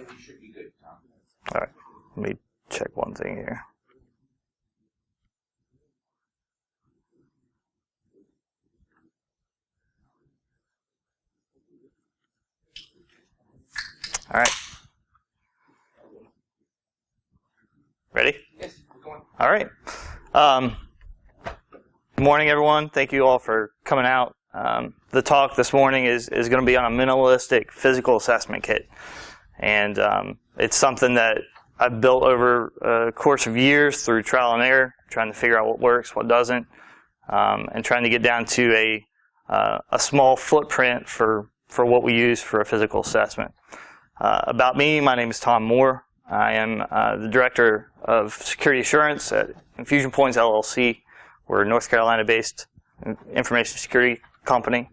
And we should be good, Tom. All right, let me check one thing here. All right. Ready? Yes, we're going. All right. Good morning, everyone. Thank you all for coming out. The talk this morning is going to be on a minimalistic physical assessment kit. And it's something that I've built over a course of years through trial and error, trying to figure out what works, what doesn't, and trying to get down to a small footprint for what we use for a physical assessment. About me, my name is Tom Moore. I am the Director of Security Assurance at Infusion Points LLC. We're a North Carolina-based information security company,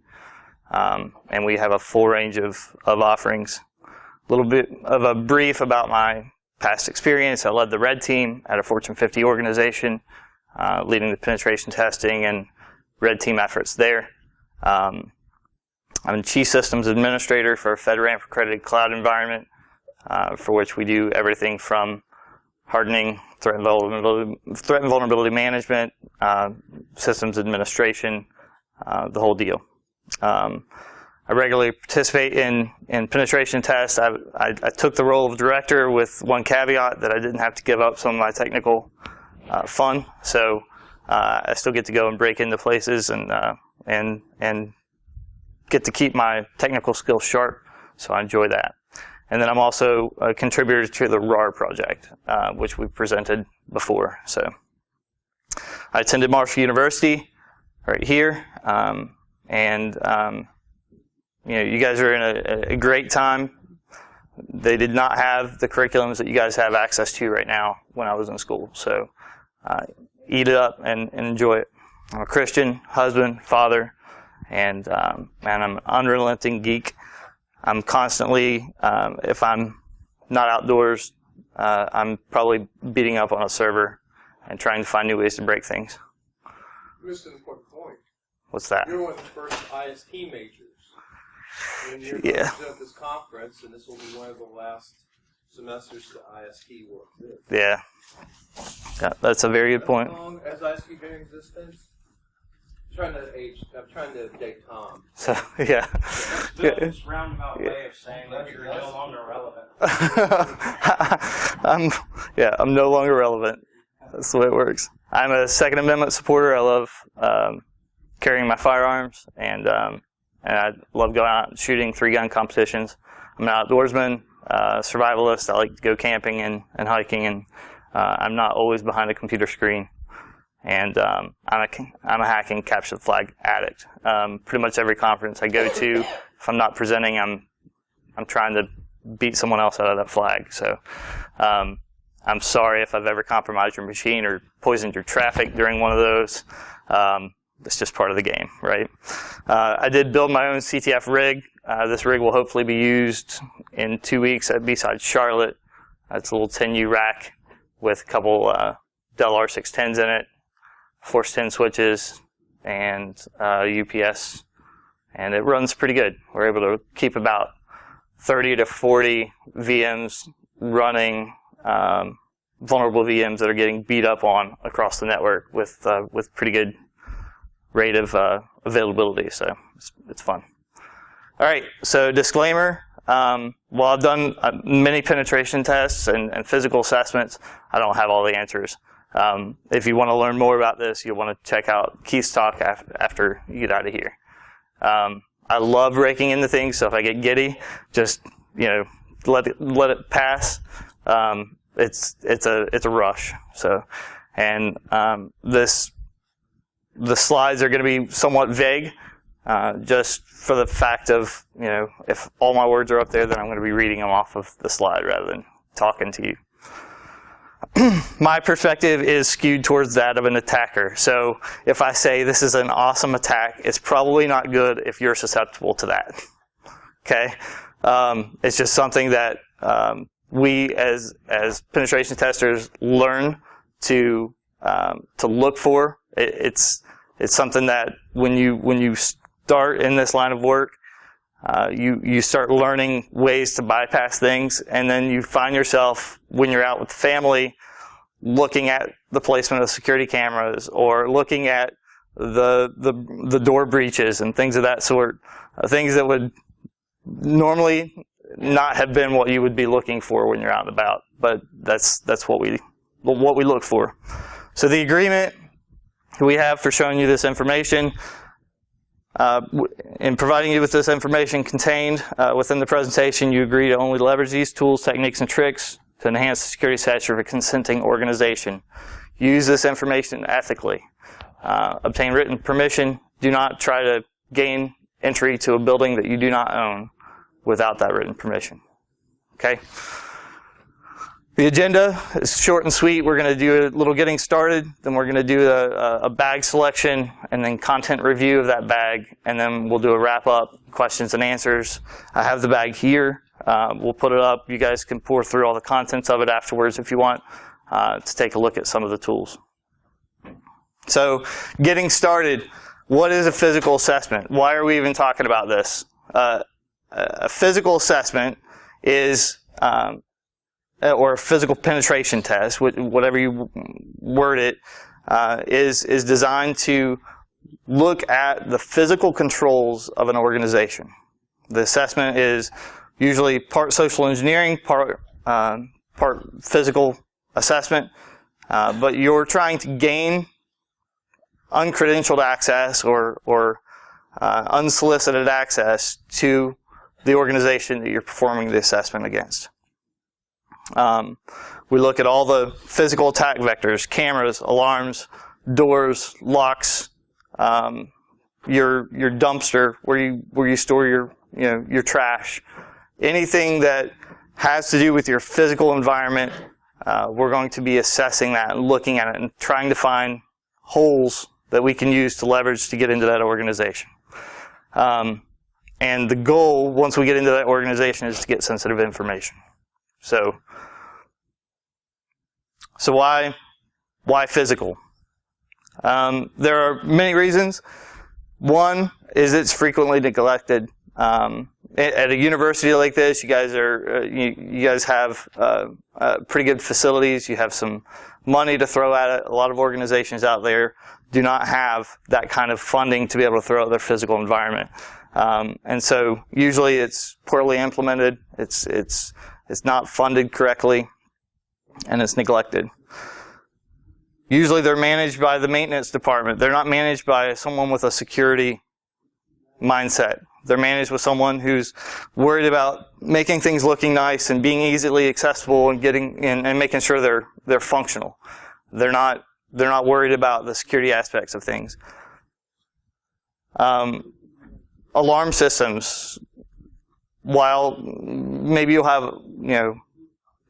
and we have a full range of offerings. A little bit of a brief about my past experience. I led the Red Team at a Fortune 50 organization, leading the penetration testing and Red Team efforts there. I'm a Chief Systems Administrator for a FedRAMP accredited cloud environment, for which we do everything from hardening, threat and vulnerability management, systems administration, the whole deal. I regularly participate in penetration tests. I took the role of director with one caveat, that I didn't have to give up some of my technical fun. So I still get to go and break into places and get to keep my technical skills sharp. So I enjoy that. And then I'm also a contributor to the RAR project, which we presented before. So I attended Marshall University right here, you guys are in a great time. They did not have the curriculums that you guys have access to right now when I was in school. So eat it up and enjoy it. I'm a Christian, husband, father, and I'm an unrelenting geek. I'm constantly, if I'm not outdoors, I'm probably beating up on a server and trying to find new ways to break things. You missed an important point. What's that? You're one of the first IST majors. And you're Yeah. going to present this conference, and this will be one of the last semesters to IST work. Yeah. Yeah, that's a very good point. How long has IST been in existence? I'm trying to date Tom. So, yeah. This roundabout way of saying that you're no longer relevant. I'm no longer relevant. That's the way it works. I'm a Second Amendment supporter. I love carrying my firearms, and I love going out and shooting 3-gun competitions. I'm an outdoorsman, survivalist. I like to go camping and hiking, and I'm not always behind a computer screen. And I'm a hack and capture the flag addict. Pretty much every conference I go to, if I'm not presenting, I'm trying to beat someone else out of that flag. So I'm sorry if I've ever compromised your machine or poisoned your traffic during one of those. It's just part of the game, right? I did build my own CTF rig. This rig will hopefully be used in 2 weeks at B-Side Charlotte. It's a little 10U rack with a couple Dell R610s in it, Force 10 switches, and UPS, and it runs pretty good. We're able to keep about 30 to 40 VMs running, vulnerable VMs that are getting beat up on across the network with pretty good rate of availability. So it's fun. All right. So disclaimer. While I've done many penetration tests and physical assessments, I don't have all the answers. If you want to learn more about this, you'll want to check out Keith's talk after you get out of here. I love breaking into things, so if I get giddy, just let it pass. It's a rush. So, and the slides are going to be somewhat vague, just for the fact of if all my words are up there, then I'm going to be reading them off of the slide rather than talking to you. My perspective is skewed towards that of an attacker. So if I say this is an awesome attack, it's probably not good if you're susceptible to that. Okay? It's just something that we as penetration testers learn to look for. It's something that when you start in this line of work, You start learning ways to bypass things, and then you find yourself, when you're out with the family, looking at the placement of security cameras or looking at the door breaches and things of that sort, things that would normally not have been what you would be looking for when you're out and about, but that's what we look for. So the agreement we have for showing you this information, in providing you with this information contained within the presentation, you agree to only leverage these tools, techniques, and tricks to enhance the security stature of a consenting organization. Use this information ethically. Obtain written permission. Do not try to gain entry to a building that you do not own without that written permission. Okay? The agenda is short and sweet. We're going to do a little getting started, then we're going to do a bag selection, and then content review of that bag, and then we'll do a wrap-up, questions and answers. I have the bag here. We'll put it up. You guys can pour through all the contents of it afterwards if you want to take a look at some of the tools. So, getting started, what is a physical assessment? Why are we even talking about this? A physical assessment is or a physical penetration test, whatever you word it, is designed to look at the physical controls of an organization. The assessment is usually part social engineering, part physical assessment, but you're trying to gain uncredentialed access or unsolicited access to the organization that you're performing the assessment against. We look at all the physical attack vectors: cameras, alarms, doors, locks, your dumpster where you store your trash. Anything that has to do with your physical environment, we're going to be assessing that and looking at it and trying to find holes that we can use to leverage to get into that organization. And the goal, once we get into that organization, is to get sensitive information. So why physical? There are many reasons. One is it's frequently neglected. At a university like this, you guys have pretty good facilities. You have some money to throw at it. A lot of organizations out there do not have that kind of funding to be able to throw at their physical environment, and so usually it's poorly implemented. It's not funded correctly, and it's neglected. Usually they're managed by the maintenance department. They're not managed by someone with a security mindset. They're managed with someone who's worried about making things looking nice and being easily accessible and and making sure they're functional. They're not worried about the security aspects of things. Alarm systems. While maybe you'll have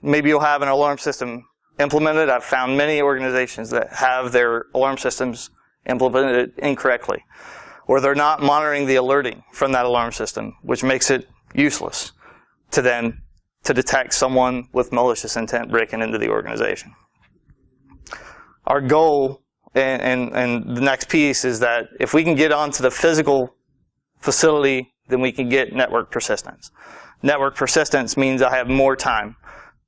an alarm system implemented, I've found many organizations that have their alarm systems implemented incorrectly, or they're not monitoring the alerting from that alarm system, which makes it useless to detect someone with malicious intent breaking into the organization. Our goal, and the next piece, is that if we can get onto the physical facility, then we can get network persistence. Network persistence means I have more time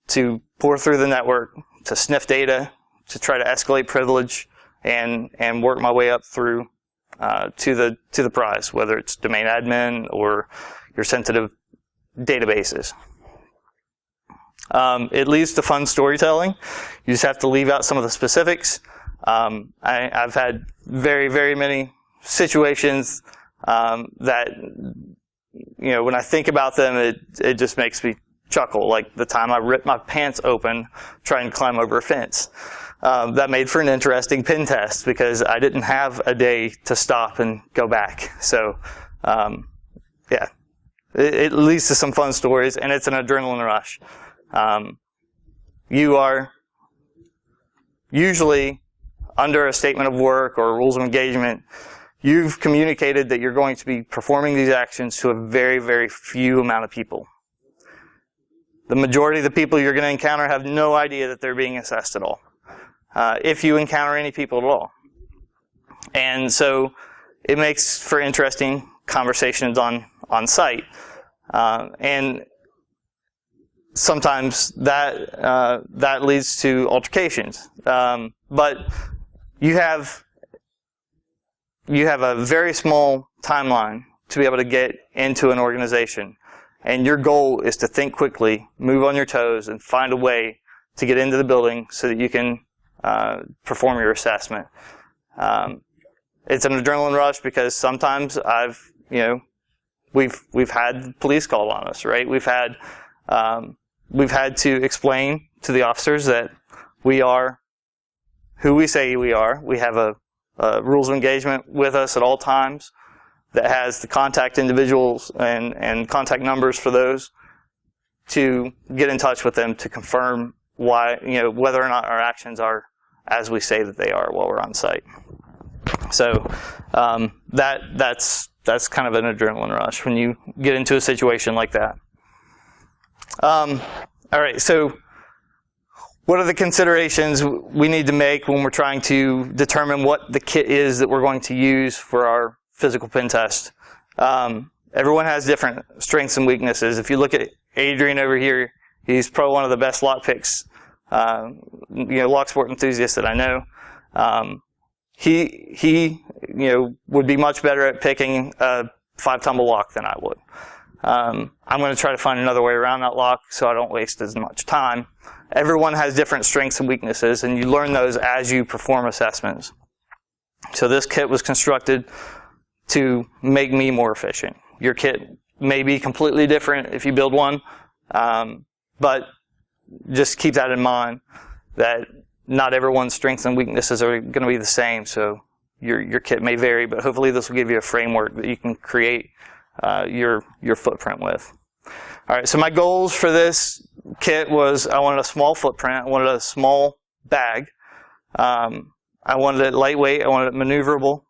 to pour through the network, to sniff data, to try to escalate privilege, and work my way up through to the prize, whether it's domain admin or your sensitive databases. It leads to fun storytelling. You just have to leave out some of the specifics. I've had very, very many situations that, when I think about them, it just makes me chuckle. Like the time I ripped my pants open trying to climb over a fence. That made for an interesting pen test because I didn't have a day to stop and go back. So, it leads to some fun stories, and it's an adrenaline rush. You are usually under a statement of work or rules of engagement. You've communicated that you're going to be performing these actions to a very, very few amount of people. The majority of the people you're going to encounter have no idea that they're being assessed at all. If you encounter any people at all. And so it makes for interesting conversations on on site. And sometimes that leads to altercations. But you have a very small timeline to be able to get into an organization. And your goal is to think quickly, move on your toes, and find a way to get into the building so that you can perform your assessment. It's an adrenaline rush because sometimes we've had police called on us, right? We've had to explain to the officers that we are who we say we are. We have a rules of engagement with us at all times that has the contact individuals and contact numbers for those to get in touch with them to confirm whether or not our actions are as we say that they are while we're on site. So that's kind of an adrenaline rush when you get into a situation like that. All right, so what are the considerations we need to make when we're trying to determine what the kit is that we're going to use for our physical pen test? Everyone has different strengths and weaknesses. If you look at Adrian over here, he's probably one of the best lock picks, lock sport enthusiasts that I know. He would be much better at picking a 5-tumble lock than I would. I'm going to try to find another way around that lock so I don't waste as much time. Everyone has different strengths and weaknesses, and you learn those as you perform assessments. So this kit was constructed to make me more efficient. Your kit may be completely different if you build one, but just keep that in mind that not everyone's strengths and weaknesses are going to be the same, so your kit may vary, but hopefully this will give you a framework that you can create your footprint with. All right, so my goals for this kit was I wanted a small footprint, I wanted a small bag, I wanted it lightweight, I wanted it maneuverable,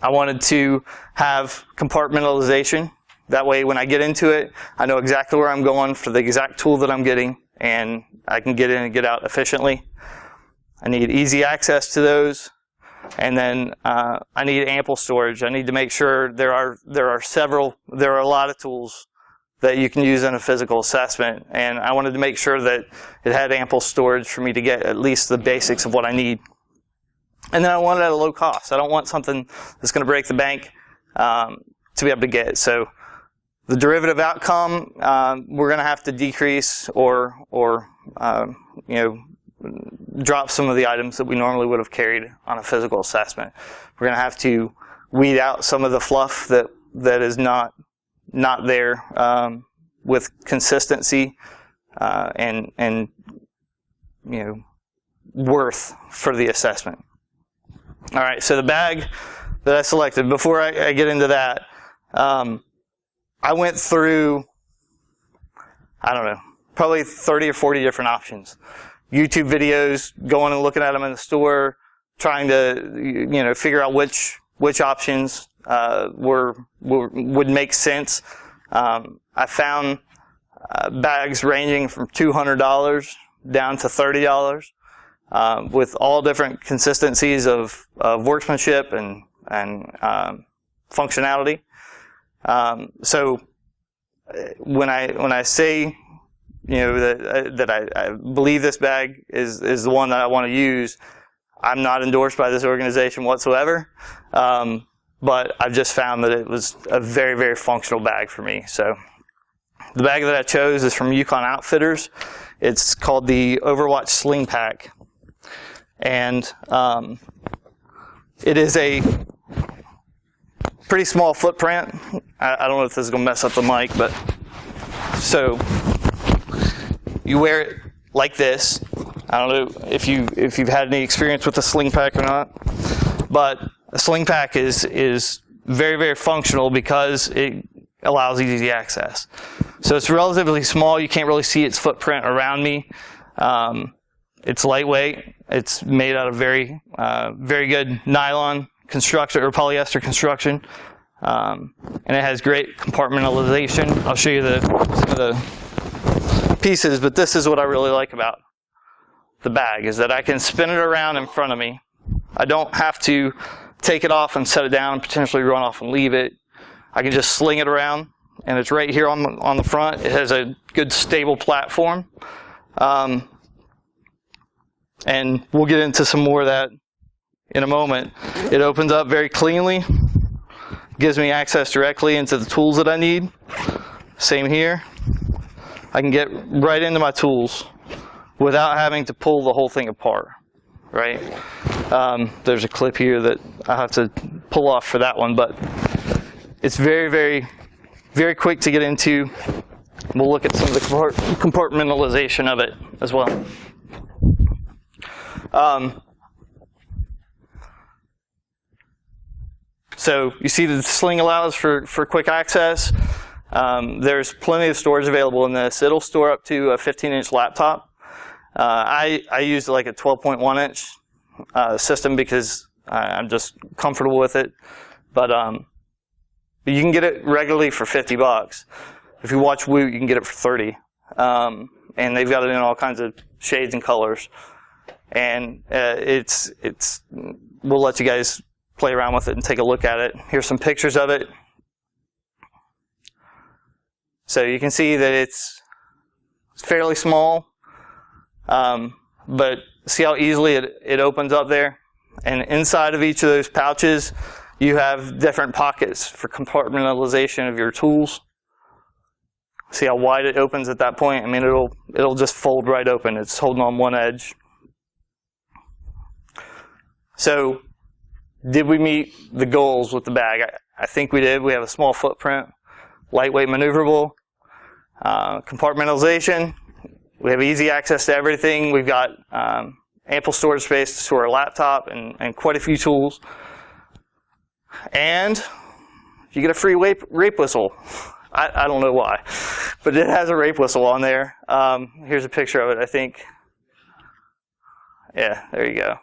I wanted to have compartmentalization. That way when I get into it, I know exactly where I'm going for the exact tool that I'm getting, and I can get in and get out efficiently. I need easy access to those. And then I need ample storage. I need to make sure there are a lot of tools that you can use in a physical assessment, and I wanted to make sure that it had ample storage for me to get at least the basics of what I need. And then I want it at a low cost. I don't want something that's going to break the bank to be able to get. So the derivative outcome, we're going to have to decrease or drop some of the items that we normally would have carried on a physical assessment. We're going to have to weed out some of the fluff that is not there with consistency and worth for the assessment. All right, so the bag that I selected, before I get into that, I went through, I don't know, probably 30 or 40 different options. YouTube videos, going and looking at them in the store, trying to figure out which options would make sense. I found bags ranging from $200 down to $30 with all different consistencies of workmanship and functionality. So when I say that I believe this bag is the one that I want to use, I'm not endorsed by this organization whatsoever, but I've just found that it was a very, very functional bag for me. So the bag that I chose is from Yukon Outfitters. It's called the Overwatch Sling Pack, and it is a pretty small footprint. I don't know if this is going to mess up the mic, but so you wear it like this. I don't know if you've had any experience with a sling pack or not, but a sling pack is very, very functional because it allows easy access. So it's relatively small. You can't really see its footprint around me. It's lightweight. It's made out of very good nylon construction or polyester construction, and it has great compartmentalization. I'll show you some of the pieces, but this is what I really like about the bag, is that I can spin it around in front of me. I don't have to take it off and set it down and potentially run off and leave it. I can just sling it around, and it's right here on the front. It has a good stable platform. And we'll get into some more of that in a moment. It opens up very cleanly, gives me access directly into the tools that I need. Same here. I can get right into my tools without having to pull the whole thing apart, right? There's a clip here that I have to pull off for that one, but it's very, very, very quick to get into. We'll look at some of the compartmentalization of it as well. So you see the sling allows for quick access. There's plenty of storage available in this. It'll store up to a 15-inch laptop. I used like a 12.1-inch system because I'm just comfortable with it. But you can get it regularly for $50. If you watch Woot, you can get it for 30. And they've got it in all kinds of shades and colors. And we'll let you guys play around with it and take a look at it. Here's some pictures of it. So you can see that it's fairly small, but see how easily it opens up there? And inside of each of those pouches, you have different pockets for compartmentalization of your tools. See how wide it opens at that point? I mean, it'll just fold right open. It's holding on one edge. So, did we meet the goals with the bag? I think we did. We have a small footprint, lightweight, maneuverable, compartmentalization. We have easy access to everything. We've got ample storage space to store a laptop and quite a few tools. And you get a free rape whistle. I don't know why, but it has a rape whistle on there. Here's a picture of it, I think. Yeah, there you go.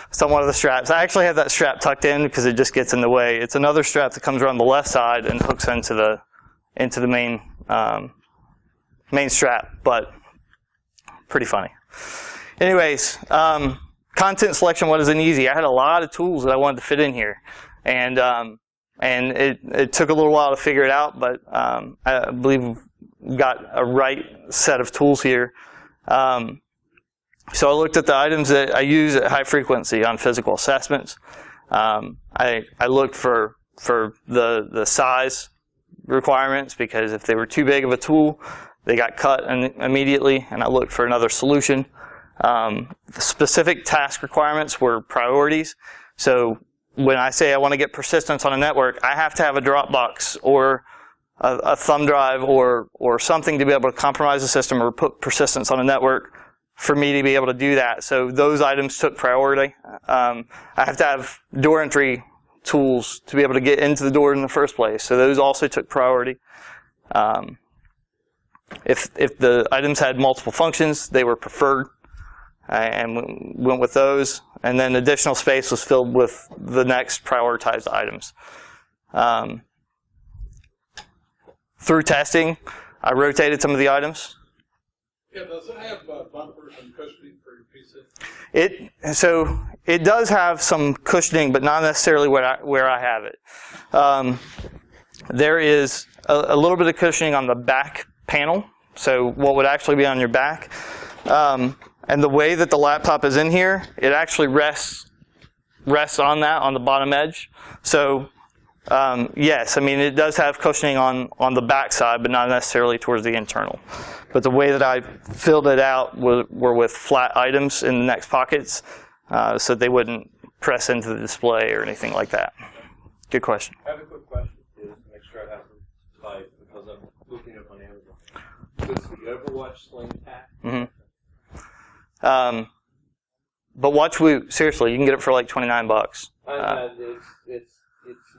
It's on one of the straps. I actually have that strap tucked in because it just gets in the way. It's another strap that comes around the left side and hooks into the main strap, but pretty funny. Anyways, content selection wasn't easy. I had a lot of tools that I wanted to fit in here, and it took a little while to figure it out, but I believe we got a right set of tools here. So I looked at the items that I use at high frequency on physical assessments. I looked for the size requirements, because if they were too big of a tool, they got cut immediately, and I looked for another solution. The specific task requirements were priorities. So when I say I want to get persistence on a network, I have to have a Dropbox or a thumb drive or something to be able to compromise the system or put persistence on a network for me to be able to do that. So those items took priority. I have to have door entry tools to be able to get into the door in the first place. So those also took priority. If the items had multiple functions, they were preferred, and went with those. And then additional space was filled with the next prioritized items. Through testing, I rotated some of the items. Yeah, does it have bumpers and cushioning for your PC? So it does have some cushioning, but not necessarily where I have it. There is a little bit of cushioning on the back panel, so what would actually be on your back. And the way that the laptop is in here, it actually rests on that, on the bottom edge. So yes, I mean, it does have cushioning on the back side, but not necessarily towards the internal. But the way that I filled it out were with flat items in the next pockets, so they wouldn't press into the display or anything like that. Good question. I have a quick question to make sure I have them right, because I'm looking up on Amazon. Does the Overwatch Sling Pack? Mm-hmm. But watch Woot, seriously, you can get it for like $29. It's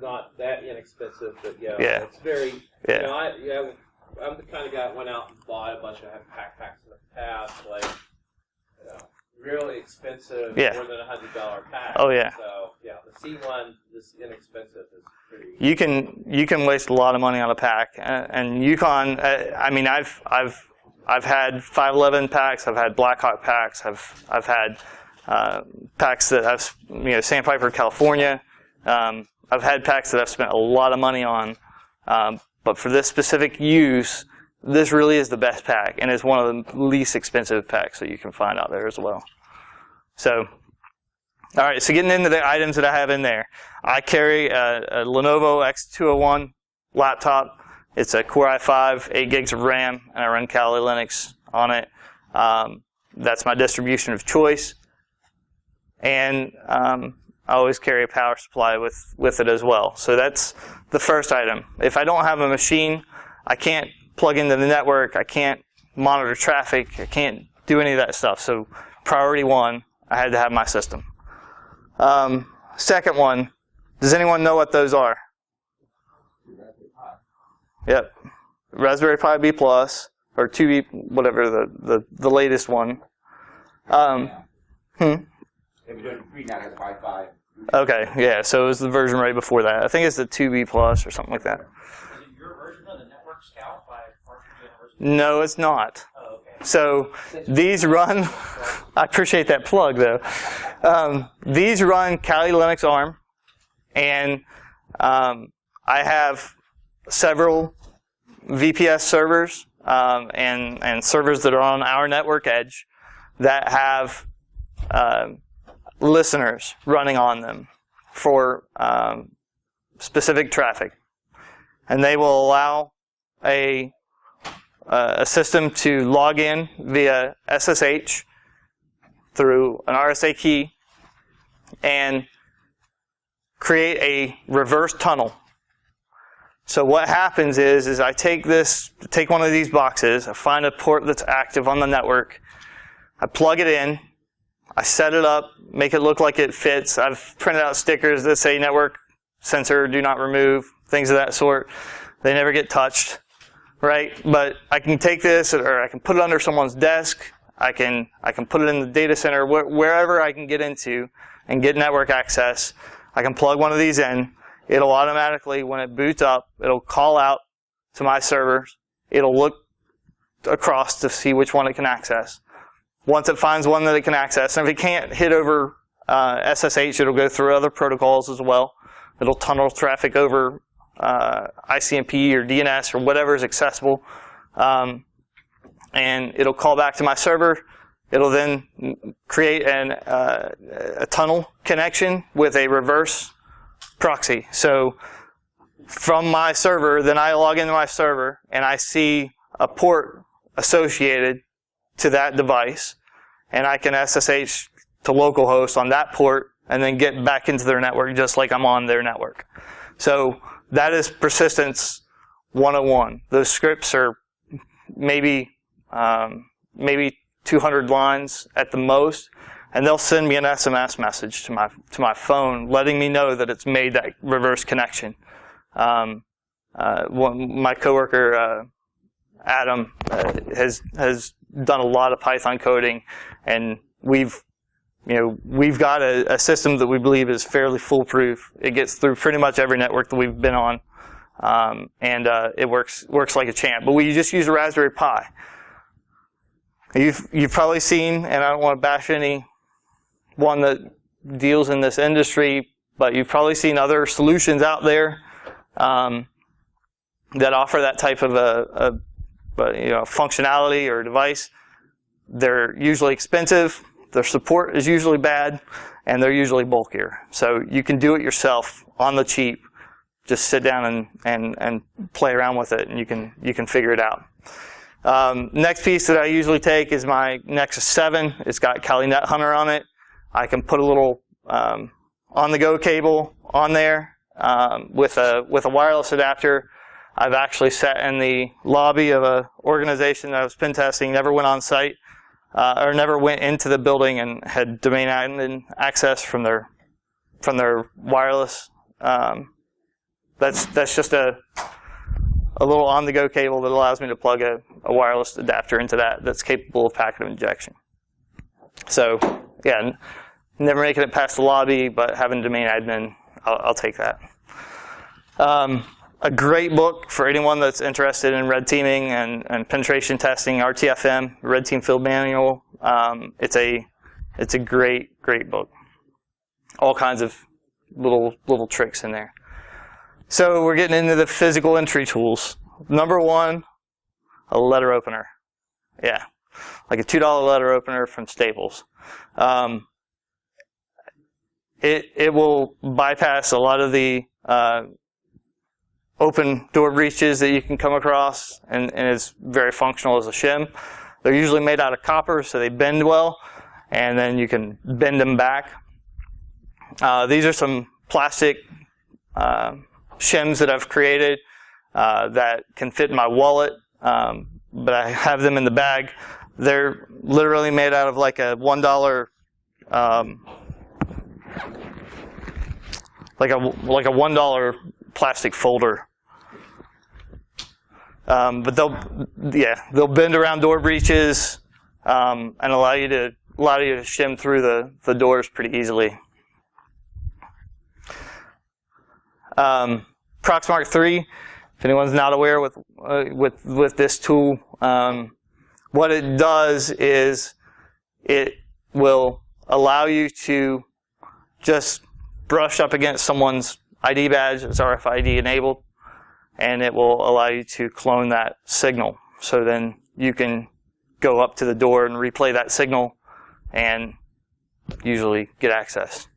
not that inexpensive, but yeah. It's very. Yeah. You know, I'm the kind of guy that went out and bought a bunch of backpacks in the past, like, you know, really expensive, more than $100 pack. Oh yeah. So yeah, the C1, this inexpensive, is pretty. You can waste a lot of money on a pack, and Yukon. I mean, I've had 511 packs, I've had Blackhawk packs, I've had packs that I've Sandpiper, California. I've had packs that I've spent a lot of money on But for this specific use, this really is the best pack, and it's one of the least expensive packs that you can find out there as well. So, all right, so getting into the items that I have in there. I carry a Lenovo X201 laptop. It's a Core i5, 8 gigs of RAM, and I run Kali Linux on it. That's my distribution of choice. And I always carry a power supply with it as well. So that's the first item. If I don't have a machine, I can't plug into the network. I can't monitor traffic. I can't do any of that stuff. So priority one, I had to have my system. Second one, does anyone know what those are? Yep. Raspberry Pi B+, or 2B, whatever the latest one. If you're doing free now, it's Pi 5. Okay, yeah, so it was the version right before that. I think it's the 2B+ or something like that. Is it your version of the Network Scout by Harvard University? No, it's not. Oh, okay. So these run, I appreciate that plug though. These run Kali Linux ARM, and I have several VPS servers and servers that are on our network edge that have listeners running on them for specific traffic, and they will allow a system to log in via SSH through an RSA key and create a reverse tunnel. So what happens is I take one of these boxes, I find a port that's active on the network, I plug it in, I set it up, make it look like it fits. I've printed out stickers that say network sensor, do not remove, things of that sort. They never get touched, right? But I can take this, or I can put it under someone's desk. I can put it in the data center, wherever I can get into and get network access. I can plug one of these in. It'll automatically, when it boots up, it'll call out to my servers. It'll look across to see which one it can access. Once it finds one that it can access, and if it can't hit over SSH, it'll go through other protocols as well. It'll tunnel traffic over ICMP or DNS or whatever is accessible, and it'll call back to my server. It'll then create a tunnel connection with a reverse proxy. So from my server, then I log into my server and I see a port associated to that device, and I can SSH to localhost on that port and then get back into their network just like I'm on their network. So that is persistence 101. Those scripts are maybe 200 lines at the most, and they'll send me an SMS message to my phone letting me know that it's made that reverse connection. My coworker Adam has done a lot of Python coding, and we've got a system that we believe is fairly foolproof. It gets through pretty much every network that we've been on, and it works like a champ. But we just use a Raspberry Pi. You've probably seen, and I don't want to bash anyone that deals in this industry, but you've probably seen other solutions out there that offer that type of a functionality or device. They're usually expensive, their support is usually bad, and they're usually bulkier. So you can do it yourself on the cheap. Just sit down and play around with it, and you can figure it out. Next piece that I usually take is my Nexus 7. It's got Kali Net Hunter on it. I can put a little on-the-go cable on there with a wireless adapter. I've actually sat in the lobby of an organization that I was pen testing, never went on site, or never went into the building and had domain admin access from their wireless. That's just a little on-the-go cable that allows me to plug a wireless adapter into that's capable of packet injection. So, yeah, never making it past the lobby, but having domain admin, I'll take that. A great book for anyone that's interested in red teaming and penetration testing, RTFM, Red Team Field Manual. It's a great book. All kinds of little tricks in there. So we're getting into the physical entry tools. Number one, a letter opener. Yeah, like a $2 letter opener from Staples. It will bypass a lot of the open door breaches that you can come across, and is very functional as a shim. They're usually made out of copper, so they bend well, and then you can bend them back. These are some plastic shims that I've created that can fit in my wallet, but I have them in the bag. They're literally made out of like a $1 like a $1 plastic folder. But they'll bend around door breaches and allow you to shim through the doors pretty easily. Proxmark 3, if anyone's not aware with this tool, what it does is it will allow you to just brush up against someone's ID badge. It's RFID enabled, and it will allow you to clone that signal. So then you can go up to the door and replay that signal and usually get access.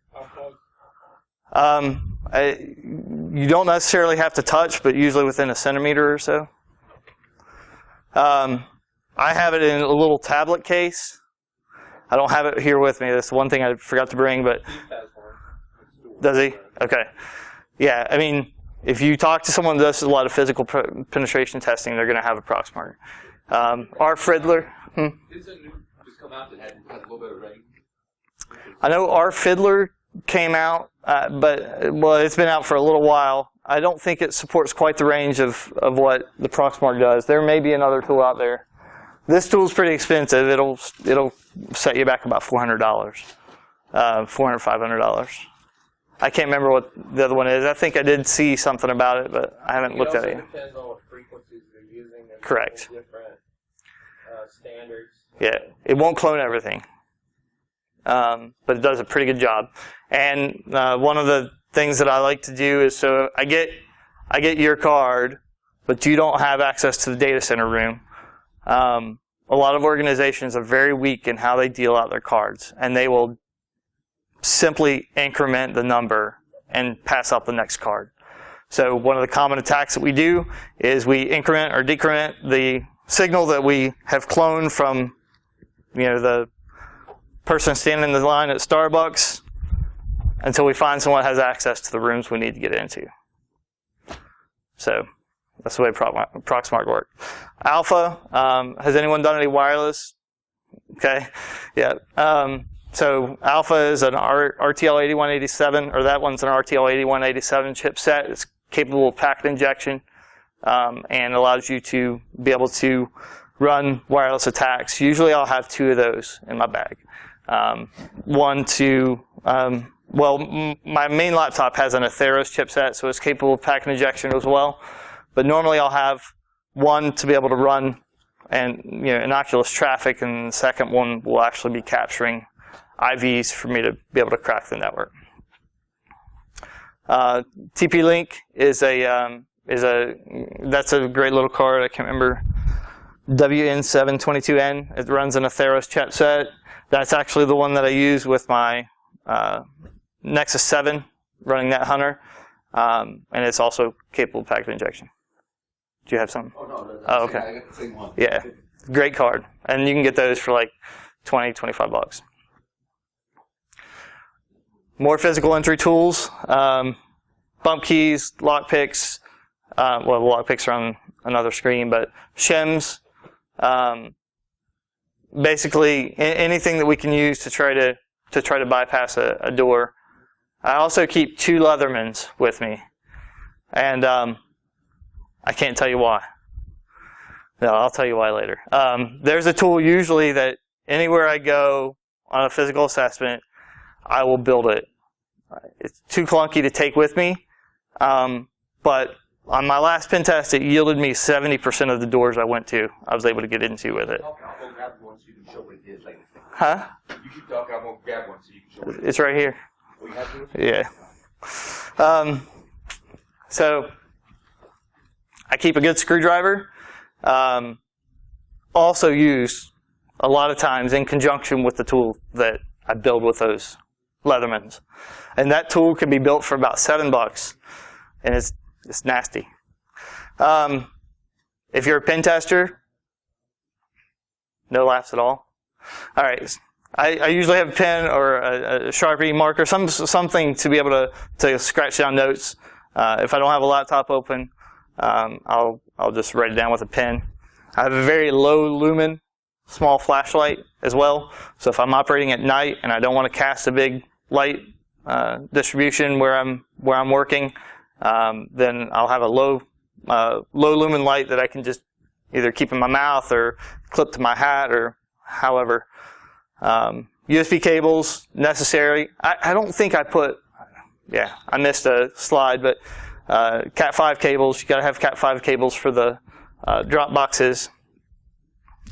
You don't necessarily have to touch, but usually within a centimeter or so. I have it in a little tablet case. I don't have it here with me. That's one thing I forgot to bring, but does he? Okay. Yeah, I mean, if you talk to someone that does a lot of physical penetration testing, they're going to have a Proxmark. Our Fiddler. Isn't new just come out that had a little bit of rain? I know our Fiddler came out, but it's been out for a little while. I don't think it supports quite the range of what the Proxmark does. There may be another tool out there. This tool's pretty expensive. It'll set you back about $400, $500. I can't remember what the other one is. I think I did see something about it, but I haven't looked at it yet. It also depends on what frequencies they're using. There's Correct. Different standards. Yeah, it won't clone everything, but it does a pretty good job. And one of the things that I like to do is, so I get your card, but you don't have access to the data center room. A lot of organizations are very weak in how they deal out their cards, and they will simply increment the number and pass out the next card. So one of the common attacks that we do is we increment or decrement the signal that we have cloned from, the person standing in the line at Starbucks until we find someone that has access to the rooms we need to get into. So that's the way Proxmark works. Alpha, has anyone done any wireless? Okay, yeah. So Alpha is an RTL 8187, or that one's an RTL 8187 chipset. It's capable of packet injection and allows you to be able to run wireless attacks. Usually I'll have 2 of those in my bag. One to, my main laptop has an Atheros chipset, so it's capable of packet injection as well. But normally I'll have one to be able to run and innocuous traffic, and the second one will actually be capturing IVs for me to be able to crack the network. TP-Link is that's a great little card. I can't remember, WN722N. It runs an Atheros chipset. That's actually the one that I use with my Nexus 7 running that Hunter, and it's also capable of packet injection. Do you have some? Oh, no. Oh, okay. I got the same one. Yeah, great card. And you can get those for like $20, $25. More physical entry tools, bump keys, lock picks. The lock picks are on another screen, but shims. Basically, anything that we can use to try to bypass a door. I also keep 2 Leathermans with me, and I can't tell you why. No, I'll tell you why later. There's a tool usually that anywhere I go on a physical assessment, I will build it. It's too clunky to take with me, but on my last pen test, it yielded me 70% of the doors I went to, I was able to get into with it. I'll go grab one so you can show what it is later. Huh? You keep talking, I'm going to grab one so you can show what it is. It's right here. We have to? Yeah. So I keep a good screwdriver. Also used a lot of times in conjunction with the tool that I build with those Leathermans. And that tool can be built for about $7, and it's nasty. If you're a pen tester, no laughs at all. All right, I usually have a pen or a Sharpie marker, something to be able to scratch down notes. If I don't have a laptop open, I'll just write it down with a pen. I have a very low lumen, small flashlight as well. So if I'm operating at night and I don't want to cast a big light distribution where I'm working, then I'll have a low lumen light that I can just either keep in my mouth or clip to my hat or however. USB cables necessary. I don't think I put. Yeah, I missed a slide, but Cat 5 cables. You got to have Cat 5 cables for the drop boxes,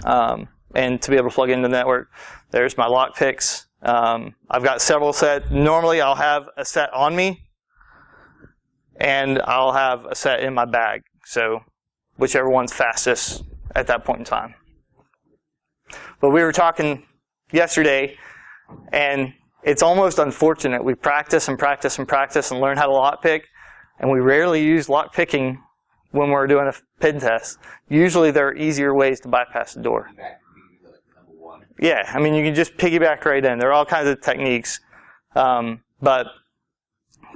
and to be able to plug into the network. There's my lock picks. I've got several sets. Normally, I'll have a set on me, and I'll have a set in my bag. So, whichever one's fastest at that point in time. But we were talking yesterday, and it's almost unfortunate. We practice and practice and practice and learn how to lock pick, and we rarely use lock picking when we're doing a pen test. Usually there are easier ways to bypass the door. Yeah, I mean, you can just piggyback right in. There are all kinds of techniques. But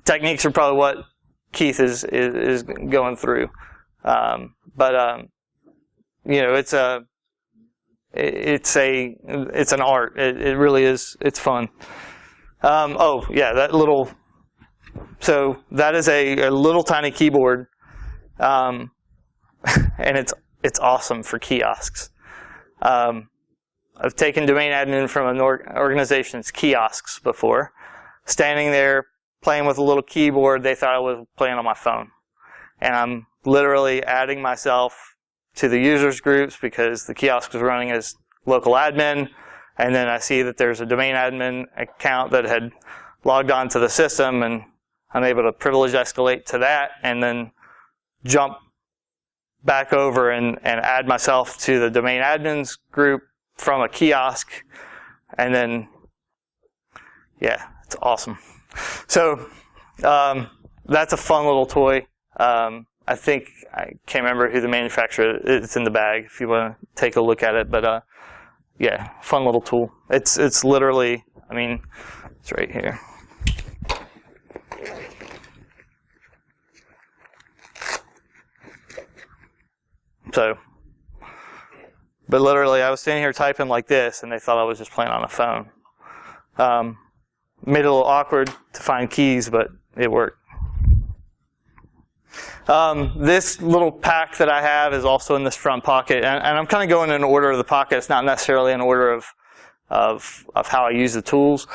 techniques are probably what Keith is going through. You know, it's an art. It really is. It's fun. Oh yeah, that little. So that is a little tiny keyboard, and it's awesome for kiosks. I've taken domain admin from an organization's kiosks before. Standing there playing with a little keyboard, they thought I was playing on my phone, and I'm literally adding myself to the users groups because the kiosk was running as local admin, and then I see that there's a domain admin account that had logged on to the system, and I'm able to privilege escalate to that and then jump back over and add myself to the domain admins group from a kiosk, and then, yeah, it's awesome. So that's a fun little toy. I think I can't remember who the manufacturer is. It's in the bag if you want to take a look at it. But yeah, fun little tool. It's literally, I mean, it's right here. So, but literally, I was standing here typing like this, and they thought I was just playing on a phone. Made it a little awkward to find keys, but it worked. This little pack that I have is also in this front pocket, and I'm kind of going in order of the pocket. It's not necessarily in order of how I use the tools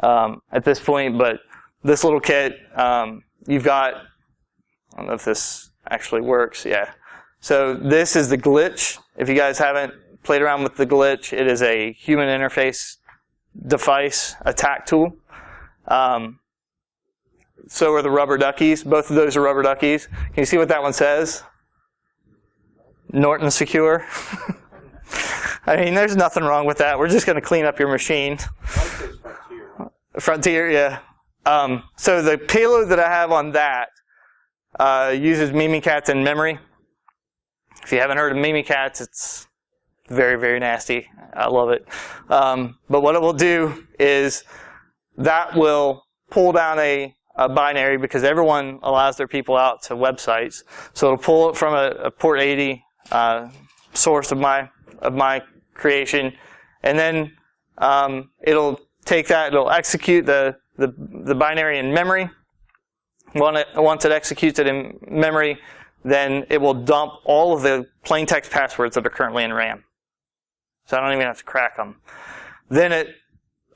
at this point, but this little kit, you've got, I don't know if this actually works, yeah. So this is the glitch. If you guys haven't played around with the glitch, it is a human interface device attack tool. So are the rubber duckies. Both of those are rubber duckies. Can you see what that one says? Norton Secure. I mean, there's nothing wrong with that. We're just going to clean up your machine. Frontier, yeah. So the payload that I have on that uses Mimikatz in memory. If you haven't heard of Mimikatz, it's very, very nasty. I love it. But what it will do is that will pull down a binary, because everyone allows their people out to websites. So it'll pull it from a port 80 source of my creation, and then it'll take that. It'll execute the binary in memory. Once it executes it in memory, then it will dump all of the plain text passwords that are currently in RAM. So I don't even have to crack them. Then it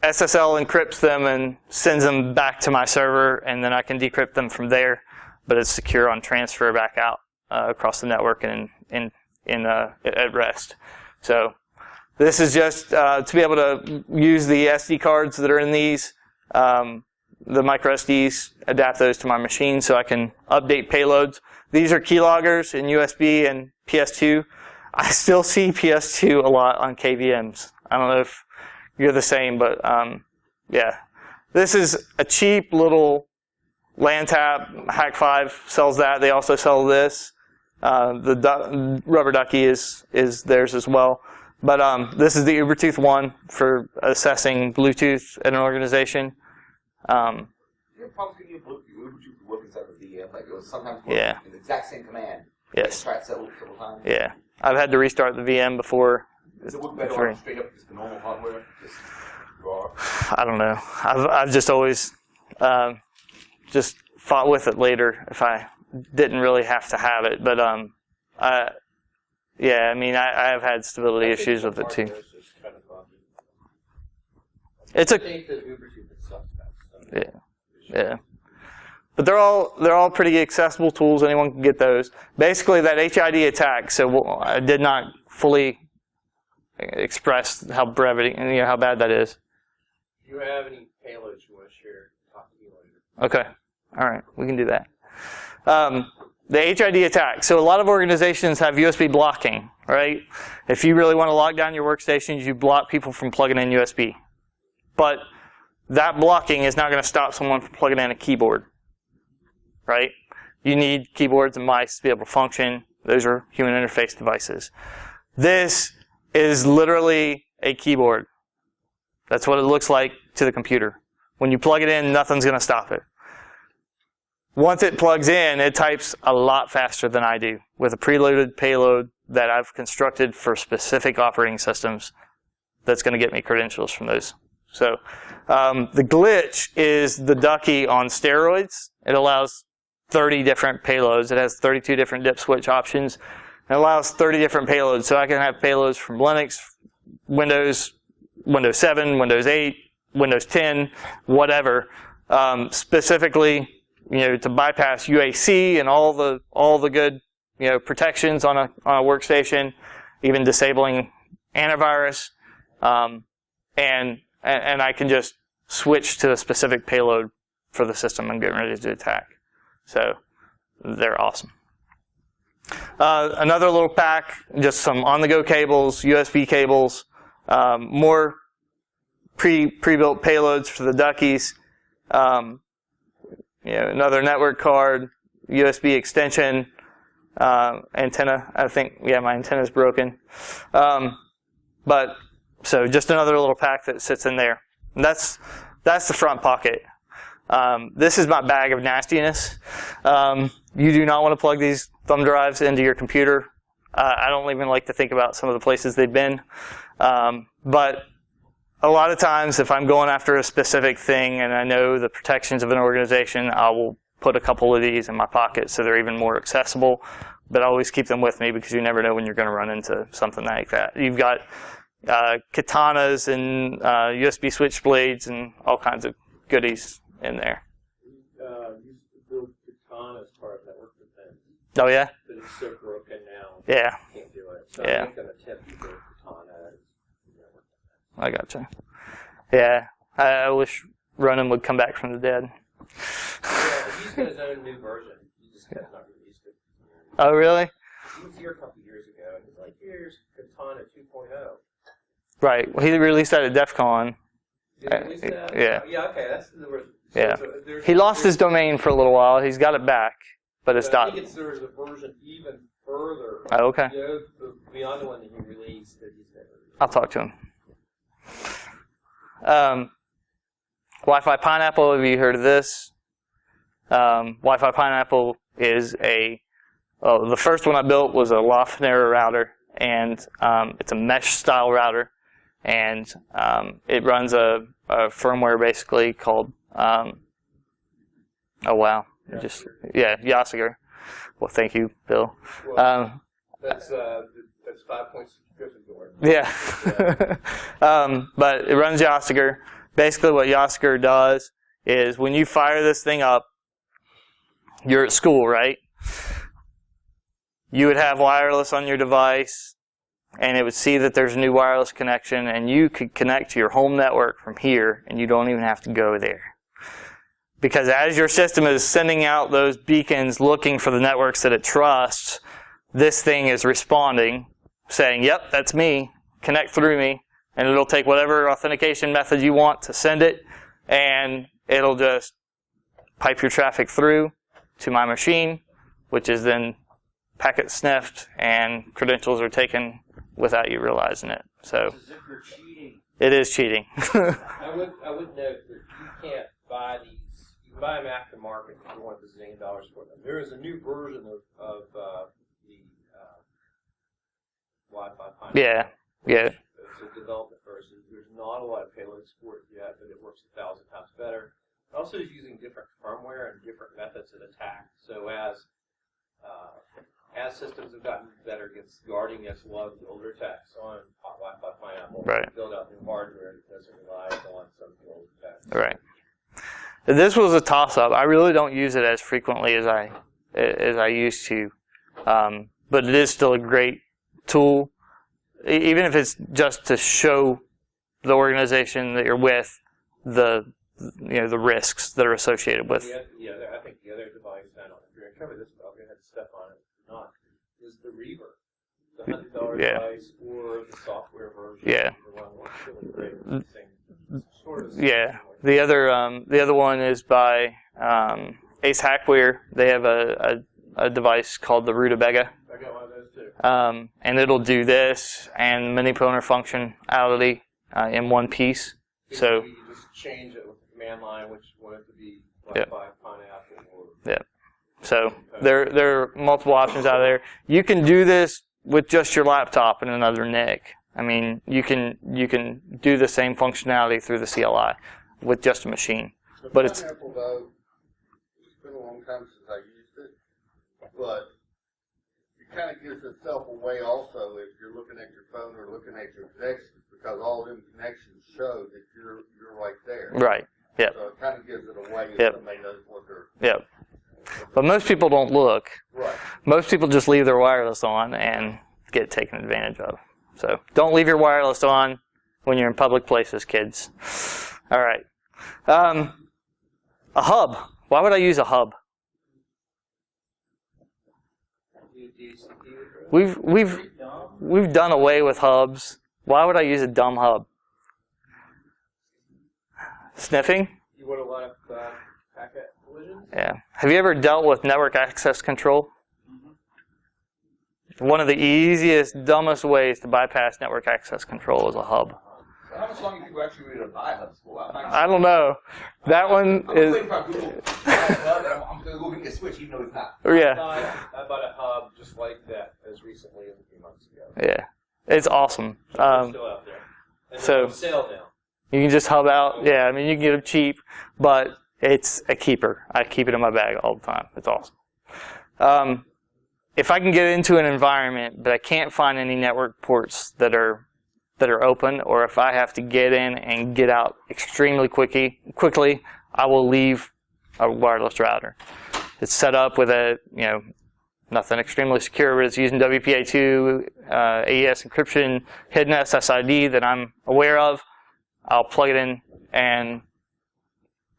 SSL encrypts them and sends them back to my server, and then I can decrypt them from there. But it's secure on transfer back out across the network and at rest. So this is just to be able to use the SD cards that are in these. the micro SDs, adapt those to my machine so I can update payloads. These are keyloggers in USB and PS2. I still see PS2 a lot on KVMs. I don't know if you're the same, but yeah. This is a cheap little LAN tap. Hack5 sells that. They also sell this. The rubber ducky is theirs as well. But this is the Ubertooth one for assessing Bluetooth at an organization. Problems getting your Bluetooth work inside the VM? Like it was sometimes Yeah. in the exact same command. Yes. Try it several times. Yeah. I've had to restart the VM before. Does it work better on straight up just the normal hardware? Just raw? I don't know. I've just always just fought with it later if I didn't really have to have it. But yeah, I mean, I have had stability issues with it too. It's a yeah. But they're all pretty accessible tools. Anyone can get those. Basically, that HID attack. So I did not fully express how brevity and how bad that is. If you have any payloads you want to share, talk to me later. Okay. All right. We can do that. The HID attack. So a lot of organizations have USB blocking, right? If you really want to lock down your workstations, you block people from plugging in USB. But that blocking is not going to stop someone from plugging in a keyboard, right? You need keyboards and mice to be able to function. Those are human interface devices. This is literally a keyboard. That's what it looks like to the computer. When you plug it in, nothing's going to stop it. Once it plugs in, it types a lot faster than I do with a preloaded payload that I've constructed for specific operating systems that's going to get me credentials from those. So the glitch is the ducky on steroids. It allows 30 different payloads. It has 32 different dip switch options. It allows 30 different payloads. So I can have payloads from Linux, Windows 7, Windows 8, Windows 10, whatever. Specifically, to bypass UAC and all the good, protections on a workstation, even disabling antivirus, and I can just switch to a specific payload for the system I'm getting ready to attack. So they're awesome. Another little pack, just some on-the-go cables, USB cables, more pre-built payloads for the duckies. Another network card, USB extension, antenna. I think, my antenna's broken. So just another little pack that sits in there. And that's the front pocket. This is my bag of nastiness. You do not want to plug these thumb drives into your computer. I don't even like to think about some of the places they've been. But a lot of times, if I'm going after a specific thing and I know the protections of an organization, I will put a couple of these in my pocket so they're even more accessible. But I always keep them with me because you never know when you're going to run into something like that. You've got katanas and USB switchblades and all kinds of goodies in there. Used to build katana as part of network defense. Oh, yeah? But it's so broken now. Yeah. You can't do it. So Yeah. I think an attempt to build katana as network defense. I gotcha. Yeah. I wish Ronan would come back from the dead. Yeah, he's got his own new version. He just has not released it. Oh, really? He was here a couple years ago, and he's like, here's Katana 2.0. Right. Well, he released that at DEF CON. Did he release that? Yeah. Yeah, okay, that's the version. Yeah. He lost his domain for a little while. He's got it back, but it's I not. think there's a version even further. Oh, okay. Beyond the one that he released that he's never released. I'll talk to him. Wi-Fi Pineapple, have you heard of this? Wi-Fi Pineapple is the first one I built was a Lofnera router, and it's a mesh style router, and it runs a firmware basically called Yasiger. Well, thank you, Bill. Well, that's 5 points Gryffindor. Yeah. But it runs Yasiger. Basically what Yasiger does is when you fire this thing up, you're at school, right? You would have wireless on your device, and it would see that there's a new wireless connection, and you could connect to your home network from here, and you don't even have to go there. Because as your system is sending out those beacons looking for the networks that it trusts, this thing is responding, saying, yep, that's me, connect through me, and it'll take whatever authentication method you want to send it, and it'll just pipe your traffic through to my machine, which is then packet sniffed, and credentials are taken without you realizing it. So As if you're cheating. it is cheating. I would note that you can't buy these. You can buy them aftermarket if you want $1 zillion for them. There is a new version of the Wi-Fi Pi. Yeah. It's a development version. There's not a lot of payload support yet, but it works 1,000 times better. It also is using different firmware and different methods of attack. So as systems have gotten better against guarding against a lot of the older attacks on Wi-Fi Pineapple, Right. build out new hardware that doesn't rely on some of the old attacks. Right. This was a toss-up. I really don't use it as frequently as I used to, but it is still a great tool, even if it's just to show the organization that you're with the risks that are associated with. I think the other device, I don't know if you're going to cover this, but I'm going to have to step on it. Not is the Reaver, the $100 device or the software version. Yeah. The one that's really great. Sort of Yeah. The other one is by Ace Hackware. They have a device called the Rutabaga. I got one of those too. And it'll do this and mini-poner functionality in one piece. So you just change it with the command line, which wanted to be Wi-Fi, Pineapple, or So there are multiple options out there. You can do this with just your laptop and another NIC. I mean, you can do the same functionality through the CLI with just a machine. But it's Pineapple, though, it's been a long time since I used it, but it kind of gives itself away also if you're looking at your phone or looking at your connections, because all them connections show that you're right there. right. Yep. So it kind of gives it away if Yep. somebody knows what they're. Yep. But most people don't look. Right. Most people just leave their wireless on and get taken advantage of. So don't leave your wireless on when you're in public places, kids. All right. A hub. Why would I use a hub? We've done away with hubs. Why would I use a dumb hub? Sniffing? you want a lot of packet collisions. Yeah. Have you ever dealt with network access control? One of the easiest, dumbest ways to bypass network access control is a hub. So how much longer do people actually wait to buy hubs for? I don't know. That one I'm is. waiting for Google to buy a hub, and I'm going to go get me a switch, even though it's not. Yeah. I bought a hub just like that as recently as a few months ago. Yeah. It's awesome. It's still out there. And so- they're on sale now. You can just hub out. Yeah, I mean, you can get them cheap, but it's a keeper. I keep it in my bag all the time. It's awesome. If I can get into an environment, but I can't find any network ports that are open, or if I have to get in and get out extremely quickly, I will leave a wireless router. It's set up with nothing extremely secure, but it's using WPA2, AES encryption, hidden SSID that I'm aware of. I'll plug it in and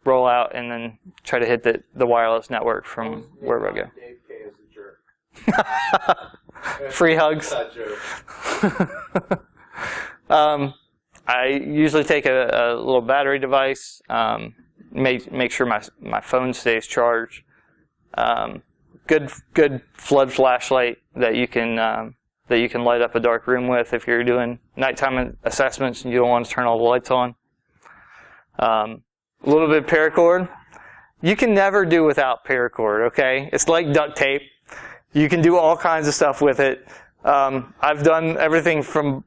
roll out, and then try to hit the wireless network from wherever I go. Dave K is a jerk. Free hugs. Inside joke. I usually take a little battery device, make sure my phone stays charged. Good flood flashlight that you can light up a dark room with if you're doing nighttime assessments and you don't want to turn all the lights on. A little bit of paracord. You can never do without paracord, okay? It's like duct tape. You can do all kinds of stuff with it. I've done everything from,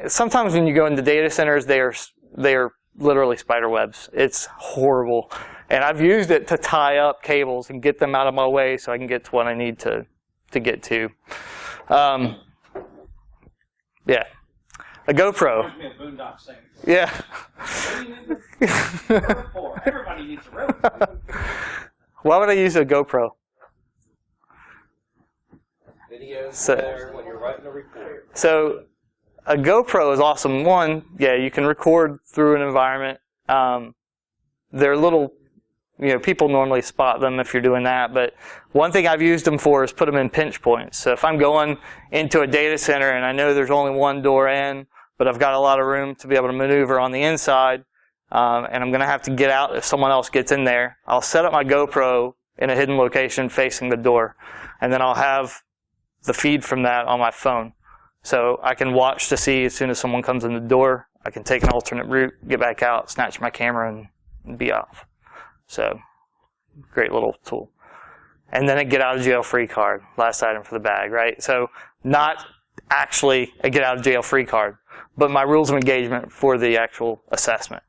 sometimes when you go into data centers, they are literally spider webs. It's horrible. And I've used it to tie up cables and get them out of my way so I can get to what I need to get to. Yeah. A GoPro. Reminds me of Boondock Saints. Yeah. What do you need the rope for? Everybody needs a rope. Why would I use a GoPro? Videos So- there when you're writing a report. So a GoPro is awesome. One, yeah, you can record through an environment. They're little people normally spot them if you're doing that. But one thing I've used them for is put them in pinch points. So if I'm going into a data center and I know there's only one door in, but I've got a lot of room to be able to maneuver on the inside, and I'm going to have to get out if someone else gets in there, I'll set up my GoPro in a hidden location facing the door. And then I'll have the feed from that on my phone. So I can watch to see as soon as someone comes in the door, I can take an alternate route, get back out, snatch my camera, and be off. So, great little tool. And then a get out of jail free card, last item for the bag, right? So, not actually a get out of jail free card, but my rules of engagement for the actual assessment.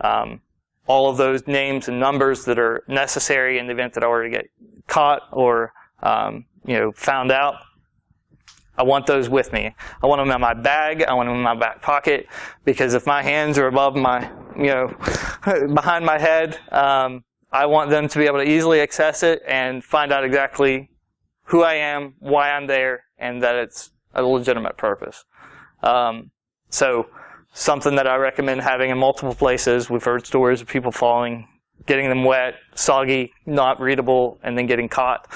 All of those names and numbers that are necessary in the event that I were to get caught or, found out, I want those with me. I want them in my bag. I want them in my back pocket, because if my hands are above my, behind my head, I want them to be able to easily access it and find out exactly who I am, why I'm there, and that it's a legitimate purpose. So something that I recommend having in multiple places. We've heard stories of people falling, getting them wet, soggy, not readable, and then getting caught.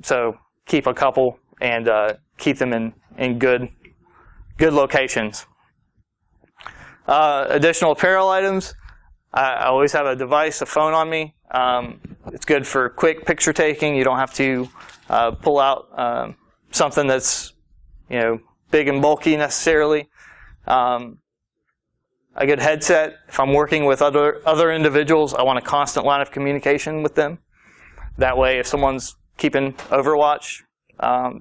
So keep a couple and keep them in good locations. Additional apparel items. I always have a device, a phone on me. It's good for quick picture taking. You don't have to pull out something that's big and bulky necessarily. A good headset. If I'm working with other individuals, I want a constant line of communication with them. That way, if someone's keeping Overwatch,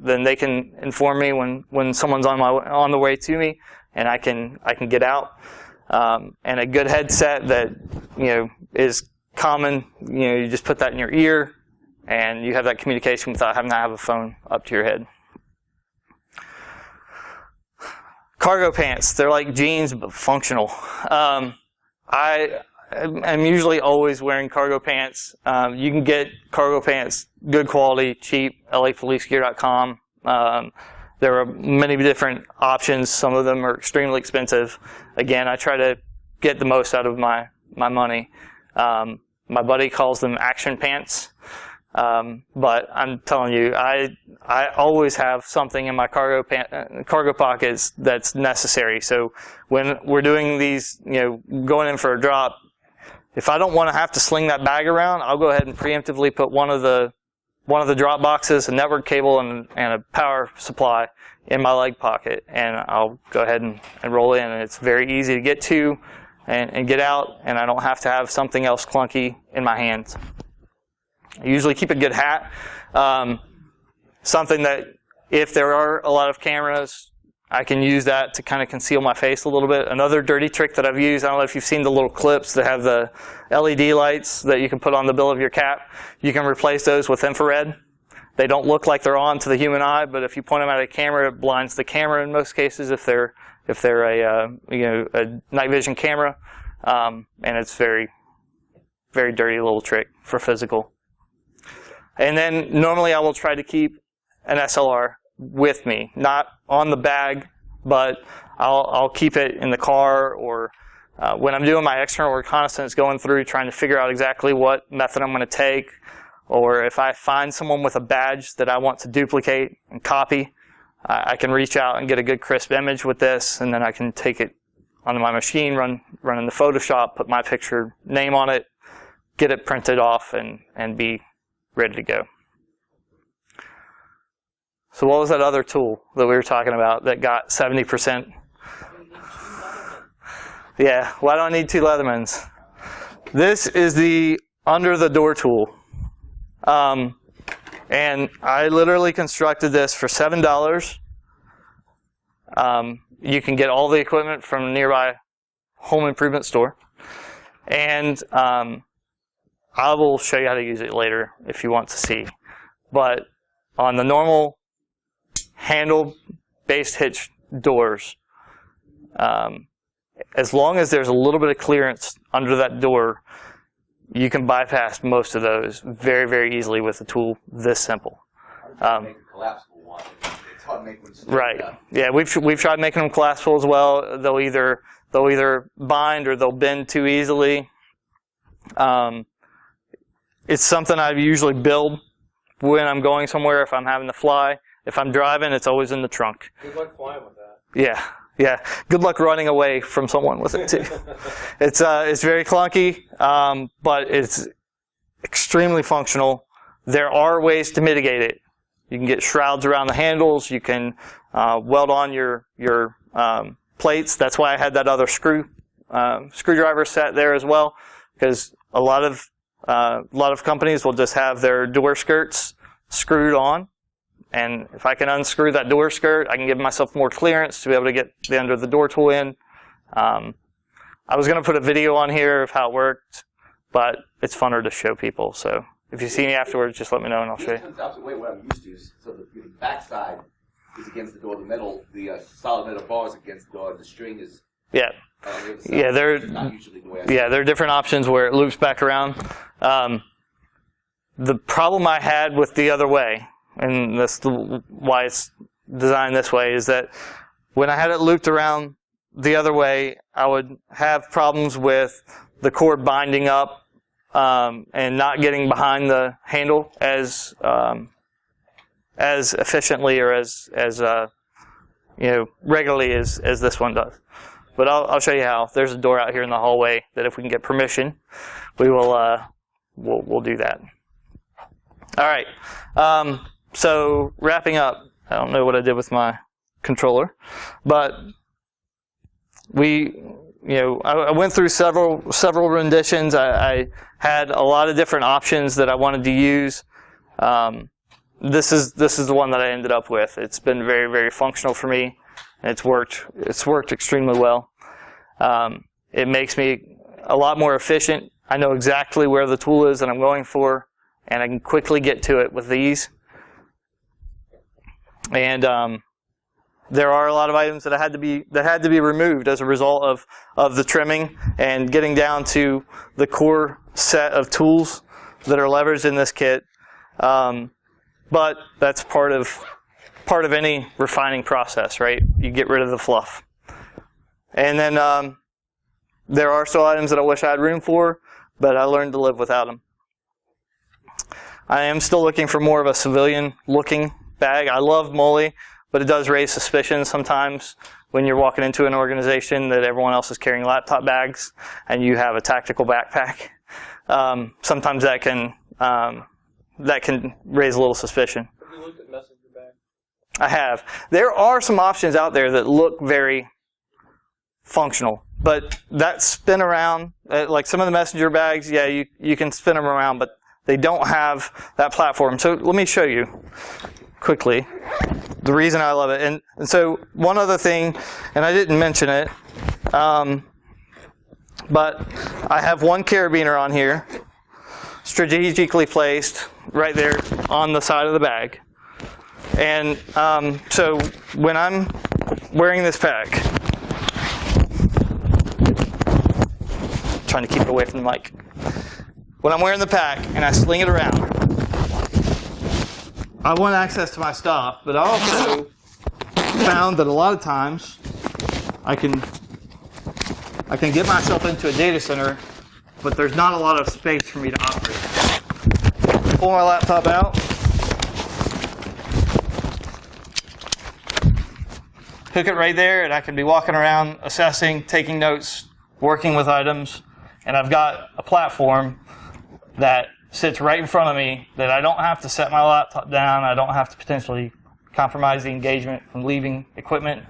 then they can inform me when someone's on the way to me, and I can get out. And a good headset that is common. You just put that in your ear, and you have that communication without having to have a phone up to your head. Cargo pants. They're like jeans, but functional. I'm usually always wearing cargo pants. You can get cargo pants, good quality, cheap, lapolicegear.com. There are many different options. Some of them are extremely expensive. Again, I try to get the most out of my money. My buddy calls them action pants. But I'm telling you, I always have something in my cargo pockets that's necessary. So when we're doing these, going in for a drop, if I don't want to have to sling that bag around, I'll go ahead and preemptively put one of the drop boxes, a network cable, and a power supply in my leg pocket, and I'll go ahead and roll in. And it's very easy to get to and get out, and I don't have to have something else clunky in my hands. I usually keep a good hat. Something that if there are a lot of cameras, I can use that to kind of conceal my face a little bit. Another dirty trick that I've used, I don't know if you've seen the little clips that have the LED lights that you can put on the bill of your cap. You can replace those with infrared. They don't look like they're on to the human eye, but if you point them at a camera, it blinds the camera in most cases if they're a night vision camera. And it's very, very dirty little trick for physical. And then normally I will try to keep an SLR with me, not on the bag, but I'll keep it in the car, or when I'm doing my external reconnaissance, going through trying to figure out exactly what method I'm going to take, or if I find someone with a badge that I want to duplicate and copy, I can reach out and get a good crisp image with this, and then I can take it onto my machine, run in the Photoshop, put my picture name on it, get it printed off, and be ready to go. So what was that other tool that we were talking about that got 70%? Yeah, why do I need 2 Leathermans? This is the under the door tool. And I literally constructed this for $7. You can get all the equipment from a nearby home improvement store. And I will show you how to use it later if you want to see. But on the normal handle-based hitch doors, as long as there's a little bit of clearance under that door, you can bypass most of those very, very easily with a tool this simple. Make a collapsible one. It's hard to make one straight Right. up. Yeah, we've tried making them collapsible as well. They'll either bind or they'll bend too easily. it's something I usually build when I'm going somewhere. If I'm having to fly, if I'm driving, it's always in the trunk. Good luck flying with that. Yeah. Good luck running away from someone with it too. It's very clunky, but it's extremely functional. There are ways to mitigate it. You can get shrouds around the handles. You can weld on your plates. That's why I had that other screwdriver set there as well, because a lot of companies will just have their door skirts screwed on. And if I can unscrew that door skirt, I can give myself more clearance to be able to get the under the door tool in. I was going to put a video on here of how it worked, but it's funner to show people. So if you see me afterwards, just let me know and I'll show you. This turns out the way what I'm used to. So the back side is against the door. The solid metal bar is against the door. The string is Yeah. Yeah, there are different options where it loops back around. The problem I had with the other way, and that's why it's designed this way, is that when I had it looped around the other way, I would have problems with the cord binding up and not getting behind the handle as efficiently or as regularly as this one does. But I'll show you how. There's a door out here in the hallway that if we can get permission, we will we'll do that. All right. So wrapping up, I don't know what I did with my controller, but I went through several renditions. I had a lot of different options that I wanted to use. This is the one that I ended up with. It's been very, very functional for me. And it's worked extremely well. It makes me a lot more efficient. I know exactly where the tool is that I'm going for, and I can quickly get to it with these. And there are a lot of items that had to be removed as a result of the trimming and getting down to the core set of tools that are leveraged in this kit. But that's part of any refining process, right? You get rid of the fluff. And then there are still items that I wish I had room for, but I learned to live without them. I am still looking for more of a civilian-looking bag. I love Molly, but it does raise suspicion sometimes when you're walking into an organization that everyone else is carrying laptop bags and you have a tactical backpack. Sometimes that can raise a little suspicion. Have you looked at messenger bag? I have. There are some options out there that look very functional, but that spin around, like some of the messenger bags, yeah, you can spin them around, but they don't have that platform. So let me show you quickly the reason I love it. And so one other thing, and I didn't mention it, but I have one carabiner on here, strategically placed right there on the side of the bag. And so when I'm wearing this pack, trying to keep it away from the mic. When I'm wearing the pack and I sling it around, I want access to my stuff, but I also found that a lot of times I can get myself into a data center, but there's not a lot of space for me to operate. Pull my laptop out, hook it right there, and I can be walking around, assessing, taking notes, working with items, and I've got a platform that sits right in front of me that I don't have to set my laptop down. I don't have to potentially compromise the engagement from leaving equipment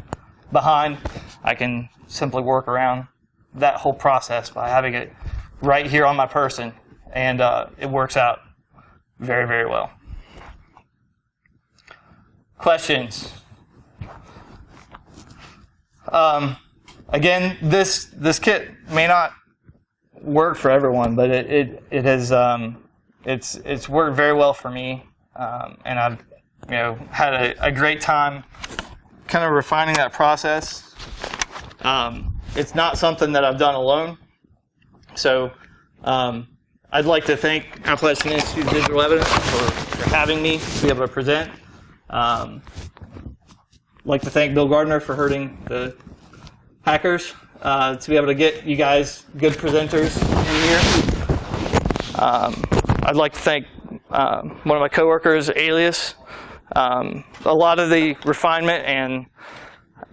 behind. I can simply work around that whole process by having it right here on my person, and it works out very, very well. Questions? Again, this kit may not work for everyone, but it has it's worked very well for me, and I've had a great time kind of refining that process. It's not something that I've done alone, so I'd like to thank Appalachian Institute of Digital Evidence for having me to be able to present. I'd like to thank Bill Gardner for herding the hackers to be able to get you guys good presenters in here. I'd like to thank one of my coworkers, Alias. A lot of the refinement and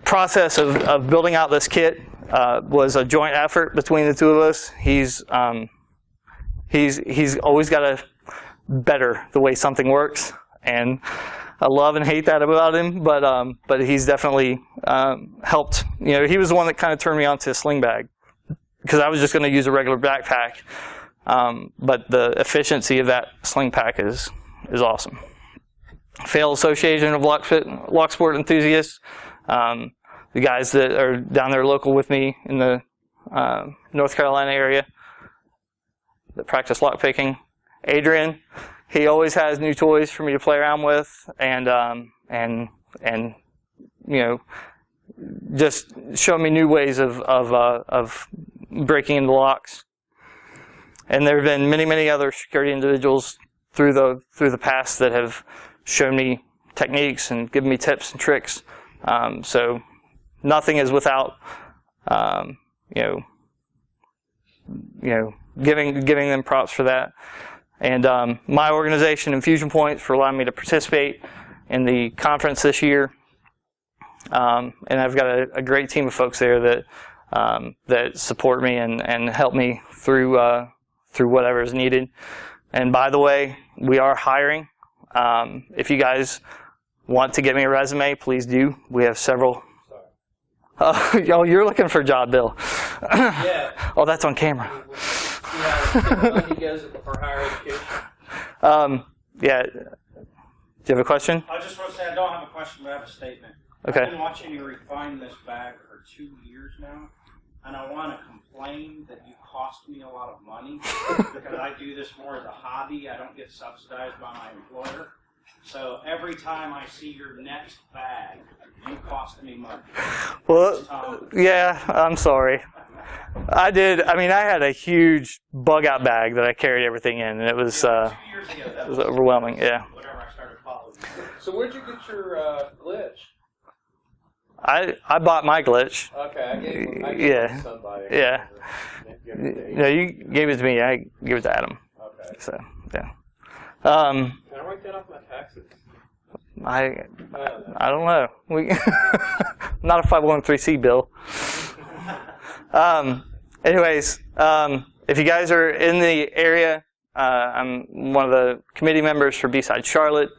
process of building out this kit was a joint effort between the two of us. He's always got to better the way something works, and I love and hate that about him. But he's definitely helped. He was the one that kind of turned me on to a sling bag, because I was just going to use a regular backpack. But the efficiency of that sling pack is awesome. Fail Association of Lock Sport Enthusiasts. The guys that are down there local with me in the North Carolina area that practice lock picking. Adrian, he always has new toys for me to play around with, and just show me new ways of breaking into locks. And there have been many other security individuals through the past that have shown me techniques and given me tips and tricks. So nothing is without giving them props for that. And my organization, Infusion Points, for allowing me to participate in the conference this year. And I've got a great team of folks there that support me and help me through whatever is needed. And by the way, we are hiring. If you guys want to get me a resume, please do. We have several. You're looking for a job, Bill. Yeah. Oh, that's on camera. Money goes for higher education. Yeah. Do you have a question? I just want to say I don't have a question, but I have a statement. Okay. I've been watching you refine this bag for 2 years now, and I want to complain that you cost me a lot of money because I do this more as a hobby. I don't get subsidized by my employer. So every time I see your next bag, you cost me money. Well, yeah, I'm sorry. I did. I mean, I had a huge bug-out bag that I carried everything in, and it was 2 years ago, that was overwhelming. Yeah. Whenever I started following you. So where'd you get your glitch? I bought my glitch. Okay, I gave it to somebody. Yeah. No, you gave it to me. I gave it to Adam. Okay. So yeah. Can I write that off my taxes? I don't know. Not a 501(c)(3), Bill. Anyways, if you guys are in the area, I'm one of the committee members for B-Side Charlotte,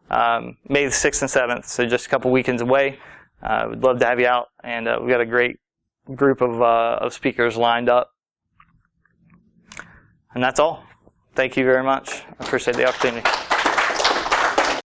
May the 6th and 7th, so just a couple weekends away. We'd love to have you out, and we've got a great group of speakers lined up. And that's all. Thank you very much. I appreciate the opportunity.